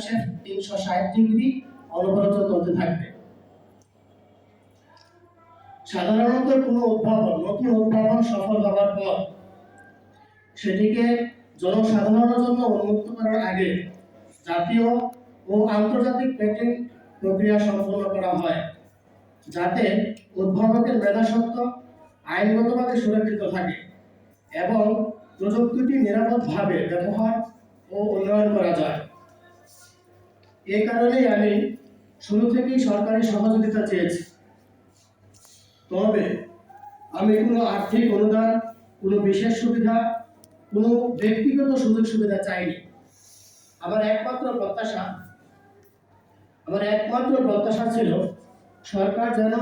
অক্ষাংশে 360 degree অনবরত চলতে থাকবে। সাধারণত কোনো নতুন উদ্ভাবন সফল হওয়ার পর সেটিকে জনসাধারণের জন্য উন্মুক্ত করার আগে জাতীয় ও আন্তর্জাতিক পেটেন্ট প্রক্রিয়া সম্পন্ন করা হয়, যাতে উদ্ভাবকের মেধাস্বত্ব আইনগতভাবে সুরক্ষিত থাকে এবং প্রযুক্তিটি নিরাপদভাবে ব্যবহার ও উন্নয়ন করা যায়। এই কারণেই আমি শুরু থেকেই সরকারি সহযোগিতা চেয়েছি। তবে আমি কোনো আর্থিক অনুদান, কোনো বিশেষ সুবিধা, কোনো ব্যক্তিগত সুযোগ সুবিধা চাইনি। আমার একমাত্র প্রত্যাশা ছিল সরকার যেন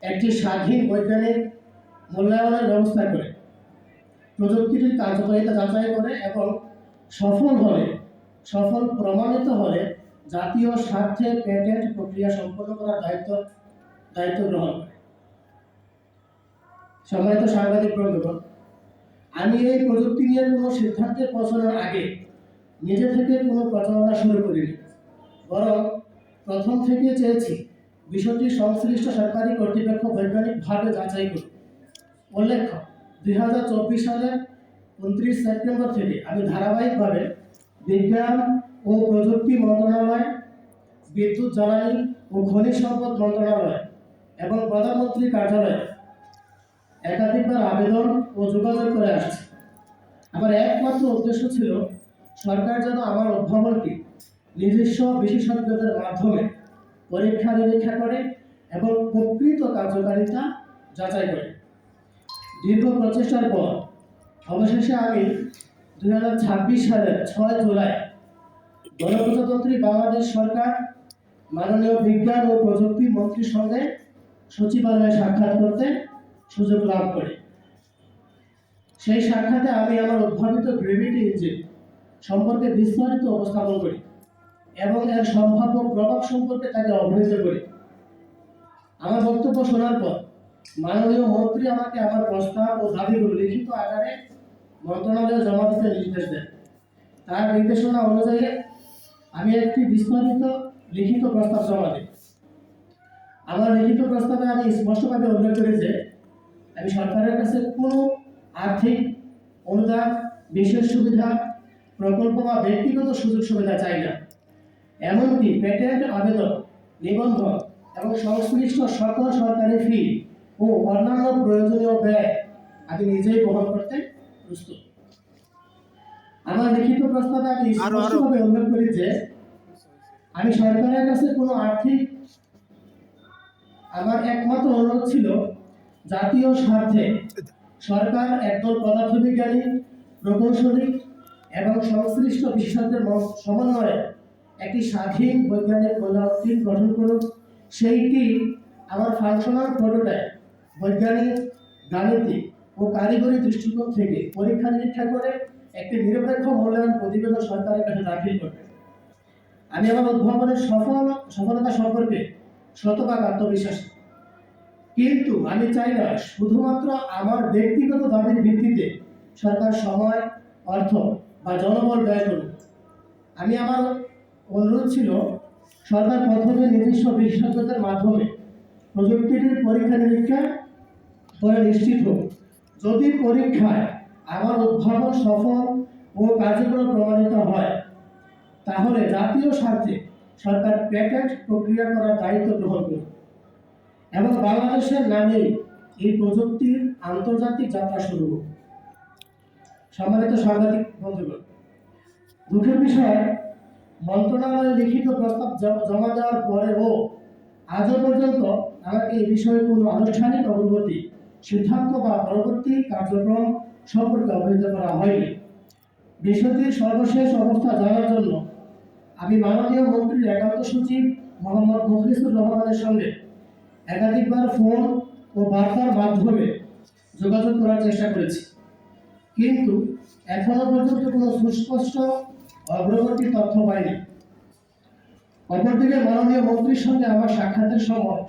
একটি স্বাধীন বৈজ্ঞানিক মূল্যায়নের ব্যবস্থা করে, প্রযুক্তিটির কার্যকারিতা যাচাই করে এবং সফল প্রমাণিত হলে জাতীয় স্বার্থে পেটেন্ট প্রক্রিয়া সম্পন্ন করার দায়িত্ব গ্রহণ করে। সম্মানিত সাংবাদিক বন্ধুগণ, আমি এই প্রযুক্তি নিয়ে কোনো সিদ্ধান্তে পৌঁছানোর আগে নিজে থেকে কোনো প্রচারণা শুরু করিনি, বরং প্রথম থেকে চেয়েছি বিষয়টি সংশ্লিষ্ট সরকারি কর্তৃপক্ষ বৈজ্ঞানিকভাবে যাচাই করুন। উল্লেখ্য, 2024 সালের 29 সেপ্টেম্বর থেকে আমি ধারাবাহিকভাবে বিজ্ঞান ও প্রযুক্তি মন্ত্রণালয়, বিদ্যুৎ জ্বালানি ও খনিজ সম্পদ মন্ত্রণালয় এবং প্রধানমন্ত্রী কার্যালয়ে একাধিকবার আবেদন ও যোগাযোগ করে আসছে। আমার একমাত্র উদ্দেশ্য ছিল সরকার যেন আমার উদ্ভাবনটি নিজস্ব বিশেষজ্ঞদের মাধ্যমে পরীক্ষা নিরীক্ষা করে এবং প্রকৃত কার্যকারিতা যাচাই করে। দীর্ঘ প্রচেষ্টার পর অবশেষে আমি 2026 সালের 6 জুলাই গণপ্রজাতন্ত্রী বাংলাদেশ সরকার মাননীয় বিজ্ঞান ও প্রযুক্তি মন্ত্রীর সঙ্গে সচিবালয়ে সাক্ষাৎ করতে সুযোগ লাভ করি। সেই সাক্ষাতে আমি আমার উদ্ভাবিত গ্রেভিটি ইঞ্জিন সম্পর্কে বিস্তারিত উপস্থাপন করি এবং এর সম্ভাব্য প্রভাব সম্পর্কে তাকে অবহিত করি। আমার বক্তব্য শোনার পর মাননীয় মন্ত্রী আমাকে আমার প্রস্তাব ও দাবিগুলো লিখিত আকারে মন্ত্রণালয়ে জমা দিতে নির্দেশ দেন। তার নির্দেশনা অনুযায়ী আমি একটি বিস্তারিত লিখিত প্রস্তাব জমা দিই। আমার লিখিত প্রস্তাবে আমি স্পষ্টভাবে উল্লেখ করি যে আমি সরকারের কাছে কোনো আর্থিক অনুদান, বিশেষ সুবিধা, প্রকল্প বা ব্যক্তিগত সুযোগ সুবিধা চাই না। এমনকি পেটেন্ট আবেদন, নিবন্ধন এবং সংশ্লিষ্ট সকল সরকারি ফি ও অন্যান্য প্রয়োজনীয় ব্যয় আমি নিজেই বহন করতে প্রস্তুত। আমার লিখিত প্রস্তাবে আমি স্পষ্টভাবে উল্লেখ করি যে আমি সরকারের কাছে কোনো আমার একমাত্র অনুরোধ ছিল জাতীয় স্বার্থে সরকার একদল পদার্থবিজ্ঞানী, প্রকৌশলী এবং সংশ্লিষ্ট বিশেষজ্ঞের সমন্বয়ে একটি স্বাধীন বৈজ্ঞানিক মূল্যায়ন টিম গঠন করুক। সেইটি আমার ফাংশনাল প্রোটোটাইপ বৈজ্ঞানিক, গাণিতিক ও কারিগরি দৃষ্টিকোণ থেকে পরীক্ষা নিরীক্ষা করে একটি নিরপেক্ষ মূল্যায়ন প্রতিবেদন সরকারের কাছে দাখিল করবে। আমি আমার উদ্ভাবনের সফলতা সম্পর্কে শতভাগ আত্মবিশ্বাসী, কিন্তু আমি চাই না শুধুমাত্র আমার ব্যক্তিগত দাবির ভিত্তিতে সরকার সময়, অর্থ বা জনবল ব্যয় করুক। আমার অনুরোধ ছিল সরকার প্রথমে নিজস্ব বিশেষজ্ঞদের মাধ্যমে প্রযুক্তিটির পরীক্ষা নিরীক্ষা করে নিশ্চিত হোক। যদি পরীক্ষায় আমার উদ্ভাবন সফল ও কার্যকর প্রমাণিত হয়, তাহলে জাতীয় স্বার্থে সরকার পেটেন্ট প্রক্রিয়া করার দায়িত্ব গ্রহণ করবে এবং বাংলাদেশের নামেই এই প্রযুক্তির আন্তর্জাতিক যাত্রা শুরু হোক। সম্মানিত সাংবাদিক বন্ধুগণ, দুঃখের বিষয়, মন্ত্রণালয়ে লিখিত প্রস্তাব জমা দেওয়ার পরেও আজও পর্যন্ত আমাকে এই বিষয়ে কোনো আনুষ্ঠানিক অগ্রগতি, সিদ্ধান্ত বা পরবর্তী কার্যক্রম সম্পর্কে অবহিত করা হয়নি। বিষয়টির সর্বশেষ অবস্থা জানার জন্য আমি মাননীয় মন্ত্রীর একান্ত সচিব মোহাম্মদ মুখলিসুর রহমানের সঙ্গে একাধিকবার ফোন ও বার্তার মাধ্যমে যোগাযোগ করার চেষ্টা করেছি, কিন্তু এখনো পর্যন্ত কোনো সুস্পষ্ট অগ্রগতির তথ্য পাইনি। অপরদিকে মাননীয় মন্ত্রীর সঙ্গে আমার সাক্ষাতের সময়